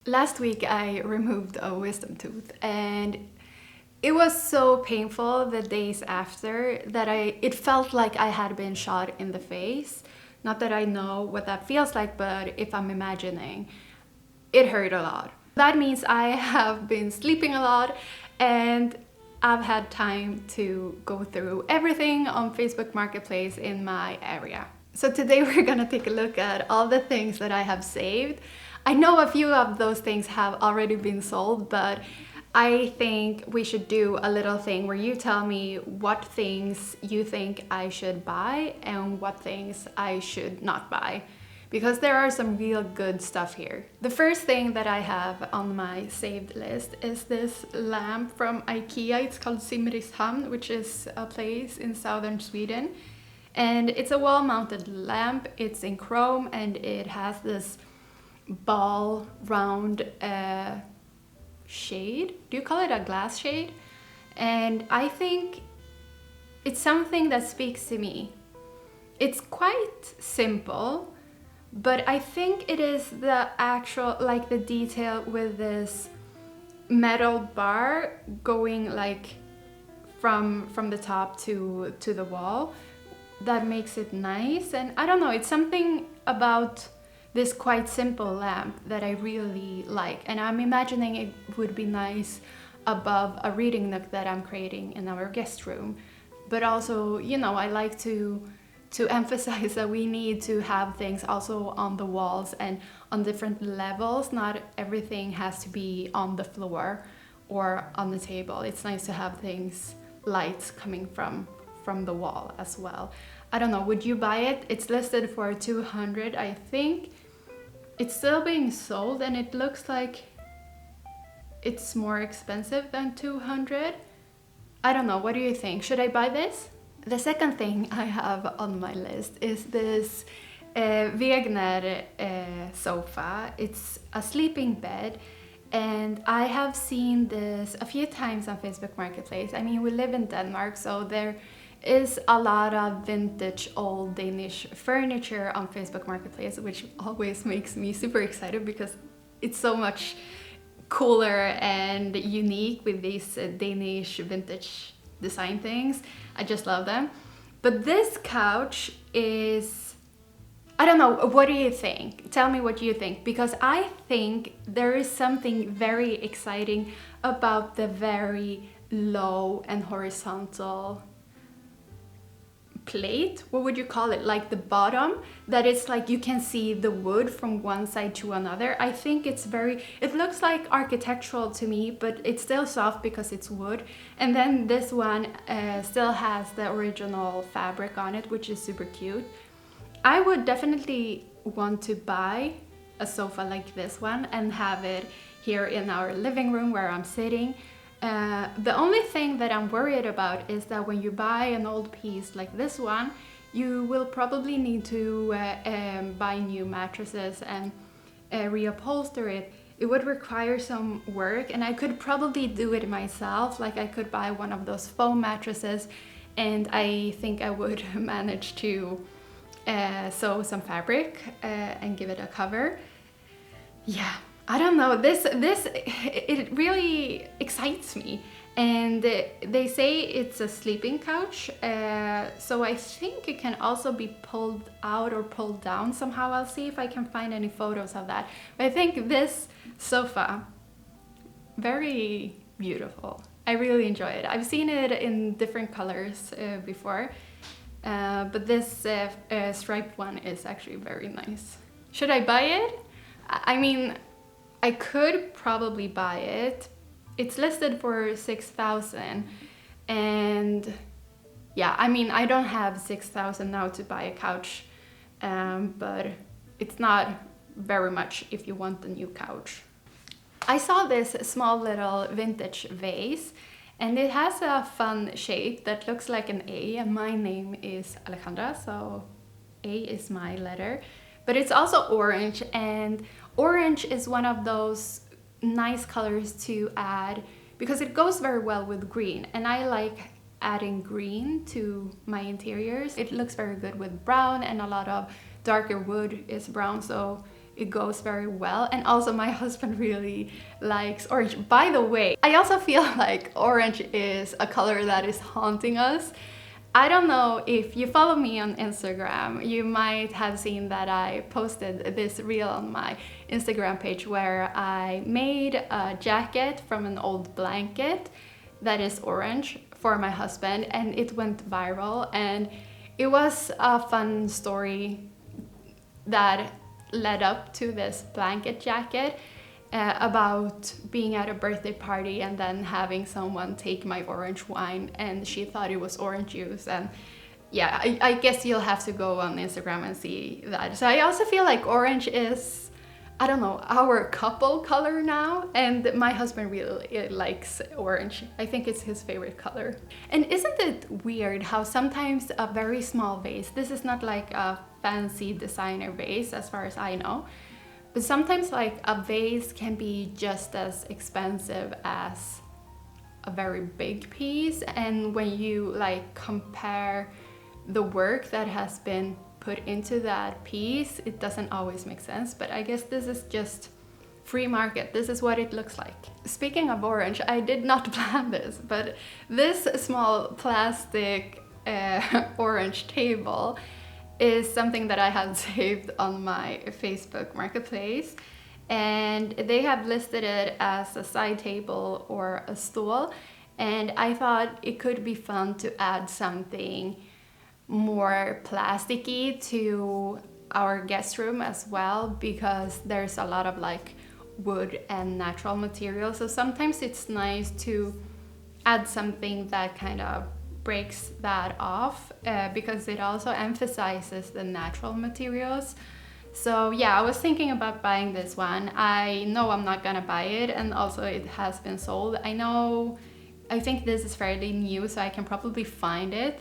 Last week I removed a wisdom tooth and it was so painful the days after that it felt like I had been shot in the face. Not that I know what that feels like, but if I'm imagining, it hurt a lot. That means I have been sleeping a lot and I've had time to go through everything on Facebook Marketplace in my area. So today we're gonna take a look at all the things that I have saved. I know a few of those things have already been sold, but I think we should do a little thing where you tell me what things you think I should buy and what things I should not buy, because there are some real good stuff here. The first thing that I have on my saved list is this lamp from IKEA. It's called Simrishamn, which is a place in southern Sweden. And it's a wall-mounted lamp. It's in chrome and it has this ball round shade. Do you call it a glass shade? And I think it's something that speaks to me. It's quite simple, but I think it is the actual, like the detail with this metal bar going like from the top to the wall that makes it nice. And I don't know, it's something about this quite simple lamp that I really like, and I'm imagining it would be nice above a reading nook that I'm creating in our guest room. But also, you know, I like to emphasize that we need to have things also on the walls and on different levels. Not everything has to be on the floor or on the table. It's nice to have things, lights coming from the wall as well. I don't know, would you buy it? It's listed for 200, I think. It's still being sold and it looks like it's more expensive than 200. I don't know, what do you think? Should I buy this? The second thing I have on my list is this Wegener sofa. It's a sleeping bed. And I have seen this a few times on Facebook Marketplace. I mean, we live in Denmark, so there is a lot of vintage old Danish furniture on Facebook Marketplace, which always makes me super excited because it's so much cooler and unique with these Danish vintage design things. I just love them. But this couch is, I don't know, what do you think? Tell me what you think, because I think there is something very exciting about the very low and horizontal plate. What would you call it? Like the bottom, that it's like you can see the wood from one side to another. I think it's very, it looks like architectural to me, but it's still soft because it's wood. And then this one still has the original fabric on it, which is super cute. I would definitely want to buy a sofa like this one and have it here in our living room where I'm sitting. The only thing that I'm worried about is that when you buy an old piece like this one, you will probably need to buy new mattresses and reupholster it. It would require some work, and I could probably do it myself. Like I could buy one of those foam mattresses, and I think I would manage to sew some fabric and give it a cover. Yeah, I don't know, it really excites me. And they say it's a sleeping couch, so I think it can also be pulled out or pulled down somehow. I'll see if I can find any photos of that. But I think this sofa, very beautiful. I really enjoy it. I've seen it in different colors before. But this striped one is actually very nice. Should I buy it? I mean, I could probably buy it. It's listed for 6,000, and yeah, I mean, I don't have 6,000 now to buy a couch, but it's not very much if you want a new couch. I saw this small little vintage vase, and it has a fun shape that looks like an A, and my name is Alejandra, so A is my letter. But it's also orange, and orange is one of those nice colors to add because it goes very well with green, and I like adding green to my interiors. It looks very good with brown, and a lot of darker wood is brown, so it goes very well. And also my husband really likes orange. By the way, I also feel like orange is a color that is haunting us. I don't know if you follow me on Instagram, you might have seen that I posted this reel on my Instagram page where I made a jacket from an old blanket that is orange for my husband, and it went viral, and it was a fun story that led up to this blanket jacket. About being at a birthday party and then having someone take my orange wine and she thought it was orange juice. And yeah, I guess you'll have to go on Instagram and see that. So I also feel like orange is, I don't know, our couple color now, and my husband really likes orange. I think it's his favorite color. And isn't it weird how sometimes a very small vase, this is not like a fancy designer vase as far as I know, but sometimes like a vase can be just as expensive as a very big piece. And when you like compare the work that has been put into that piece, it doesn't always make sense. But I guess this is just free market. This is what it looks like. Speaking of orange, I did not plan this, but this small plastic orange table is something that I had saved on my Facebook marketplace, and they have listed it as a side table or a stool, and I thought it could be fun to add something more plasticky to our guest room as well, because there's a lot of like wood and natural materials, so sometimes it's nice to add something that kind of breaks that off, because it also emphasizes the natural materials. So yeah, I was thinking about buying this one. I know I'm not gonna buy it, and also it has been sold. I think this is fairly new, so I can probably find it.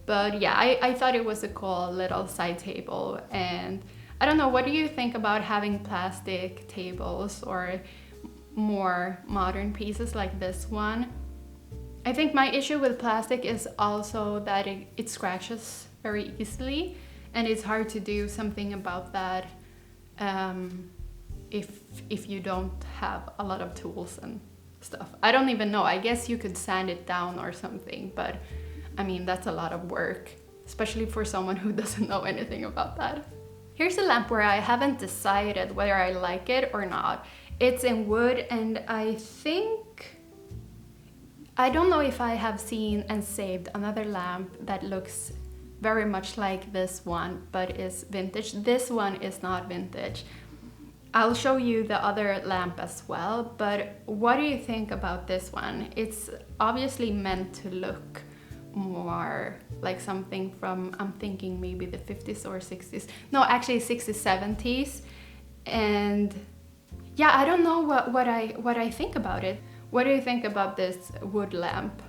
But yeah, I thought it was a cool little side table. And I don't know, what do you think about having plastic tables or more modern pieces like this one? I think my issue with plastic is also that it scratches very easily, and it's hard to do something about that if you don't have a lot of tools and stuff. I don't even know, I guess you could sand it down or something, but I mean, that's a lot of work, especially for someone who doesn't know anything about that. Here's a lamp where I haven't decided whether I like it or not. It's in wood, and I don't know if I have seen and saved another lamp that looks very much like this one, but is vintage. This one is not vintage. I'll show you the other lamp as well, but what do you think about this one? It's obviously meant to look more like something from, I'm thinking maybe the 50s or 60s. No, actually 60s, 70s. And yeah, I don't know what I think about it. What do you think about this wood lamp?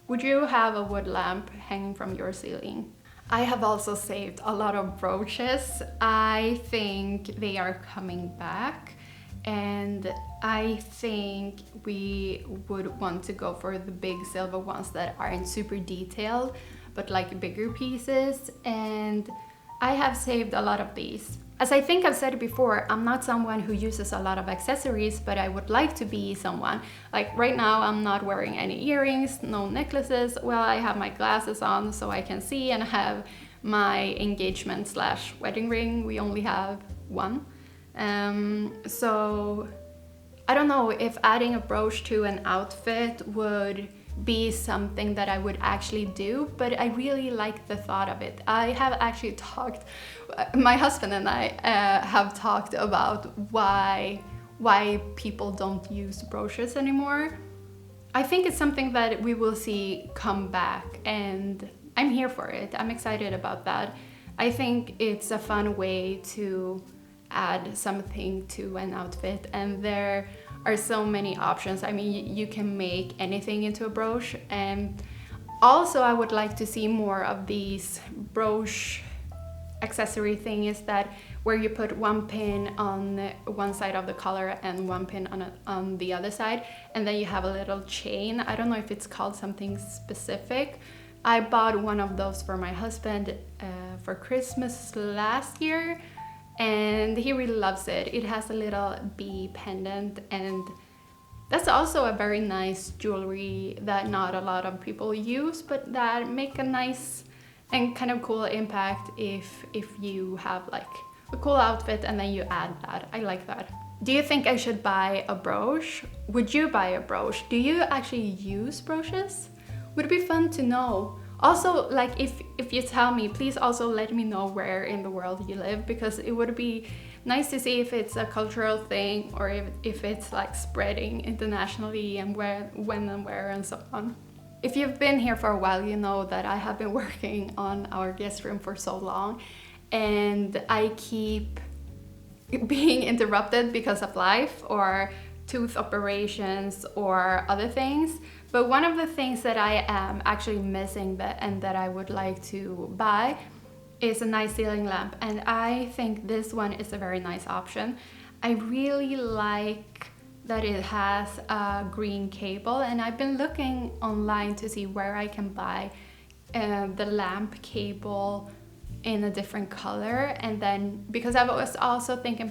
Would you have a wood lamp hanging from your ceiling? I have also saved a lot of brooches. I think they are coming back, and I think we would want to go for the big silver ones that aren't super detailed, but like bigger pieces. And I have saved a lot of these. As I think I've said before, I'm not someone who uses a lot of accessories, but I would like to be someone. Like right now, I'm not wearing any earrings, no necklaces. Well, I have my glasses on so I can see, and I have my engagement / wedding ring. We only have one. So I don't know if adding a brooch to an outfit would be something that I would actually do, but I really like the thought of it. I have actually talked, my husband and I have talked about why people don't use brooches anymore. I think it's something that we will see come back, and I'm here for it. I'm excited about that. I think it's a fun way to add something to an outfit, and there are so many options. I mean, you can make anything into a brooch. And also I would like to see more of these brooch accessory things that where you put one pin on one side of the collar and one pin on the other side, and then you have a little chain. I don't know if it's called something specific. I bought one of those for my husband for Christmas last year, and he really loves it. It has a little bee pendant, and that's also a very nice jewelry that not a lot of people use, but that make a nice and kind of cool impact if you have like a cool outfit and then you add that. I like that. Do you think I should buy a brooch? Would you buy a brooch? Do you actually use brooches? Would be fun to know. Also, like if you tell me, please also let me know where in the world you live, because it would be nice to see if it's a cultural thing or if it's like spreading internationally, and where, when and where and so on. If you've been here for a while, you know that I have been working on our guest room for so long, and I keep being interrupted because of life or tooth operations or other things. But one of the things that I am actually missing and that I would like to buy is a nice ceiling lamp, and I think this one is a very nice option. I really like that it has a green cable, and I've been looking online to see where I can buy the lamp cable in a different color, and then because I was also thinking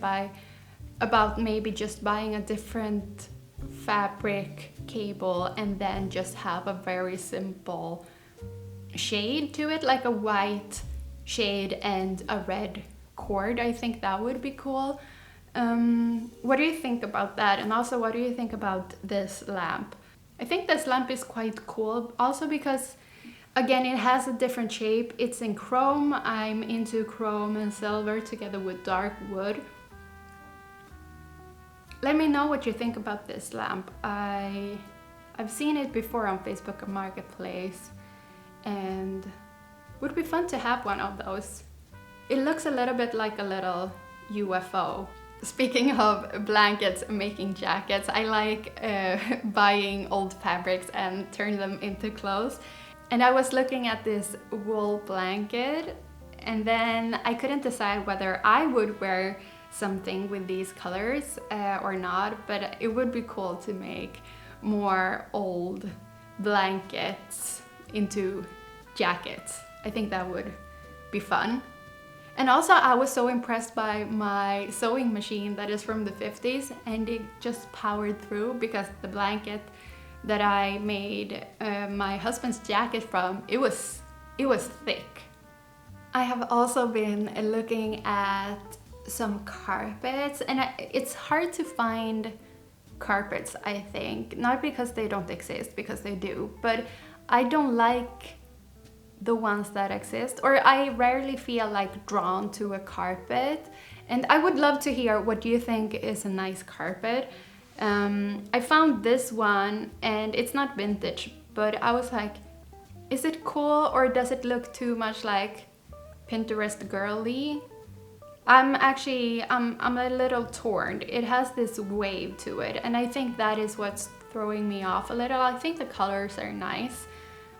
about maybe just buying a different fabric cable and then just have a very simple shade to it, like a white shade and a red cord. I think that would be cool. What do you think about that? And also, what do you think about this lamp? I think this lamp is quite cool also because, again, it has a different shape. It's in chrome. I'm into chrome and silver together with dark wood. Let me know what you think about this lamp. I've seen it before on Facebook Marketplace, and would be fun to have one of those. It looks a little bit like a little UFO. Speaking of blankets and making jackets, I like buying old fabrics and turn them into clothes. And I was looking at this wool blanket, and then I couldn't decide whether I would wear something with these colors or not, but it would be cool to make more old blankets into jackets. I think that would be fun. And also, I was so impressed by my sewing machine that is from the 50s, and it just powered through, because the blanket that I made my husband's jacket from, it was thick. I have also been looking at some carpets, and it's hard to find carpets, I think. Not because they don't exist, because they do, but I don't like the ones that exist, or I rarely feel like drawn to a carpet. And I would love to hear what you think is a nice carpet. I found this one, and it's not vintage, but I was like, is it cool, or does it look too much like Pinterest girly? I'm a little torn. It has this wave to it, and I think that is what's throwing me off a little. I think the colors are nice,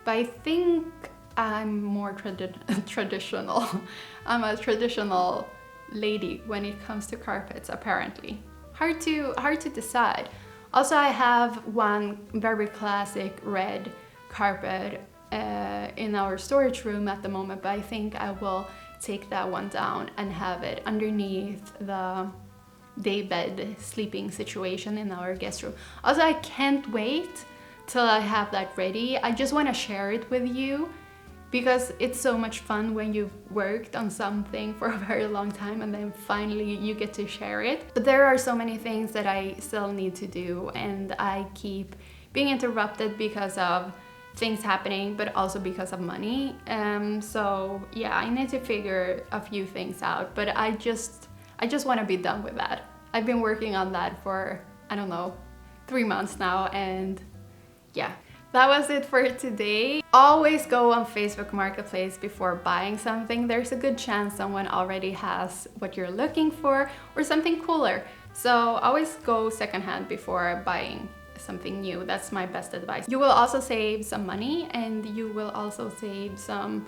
but I think I'm more traditional. I'm a traditional lady when it comes to carpets, apparently. Hard to decide. Also, I have one very classic red carpet in our storage room at the moment, but I think I will take that one down and have it underneath the daybed sleeping situation in our guest room. Also, I can't wait till I have that ready. I just want to share it with you, because it's so much fun when you've worked on something for a very long time and then finally you get to share it. But there are so many things that I still need to do, and I keep being interrupted because of things happening, but also because of money. So yeah, I need to figure a few things out, but I just want to be done with that. I've been working on that for, I don't know, 3 months now, and yeah. That was it for today. Always go on Facebook Marketplace before buying something. There's a good chance someone already has what you're looking for or something cooler. So always go secondhand before buying something new. That's my best advice. You will also save some money, and you will also save some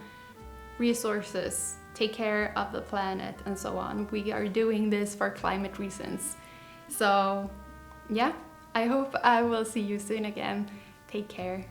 resources. Take care of the planet and so on. We are doing this for climate reasons. So yeah, I hope I will see you soon again. Take care.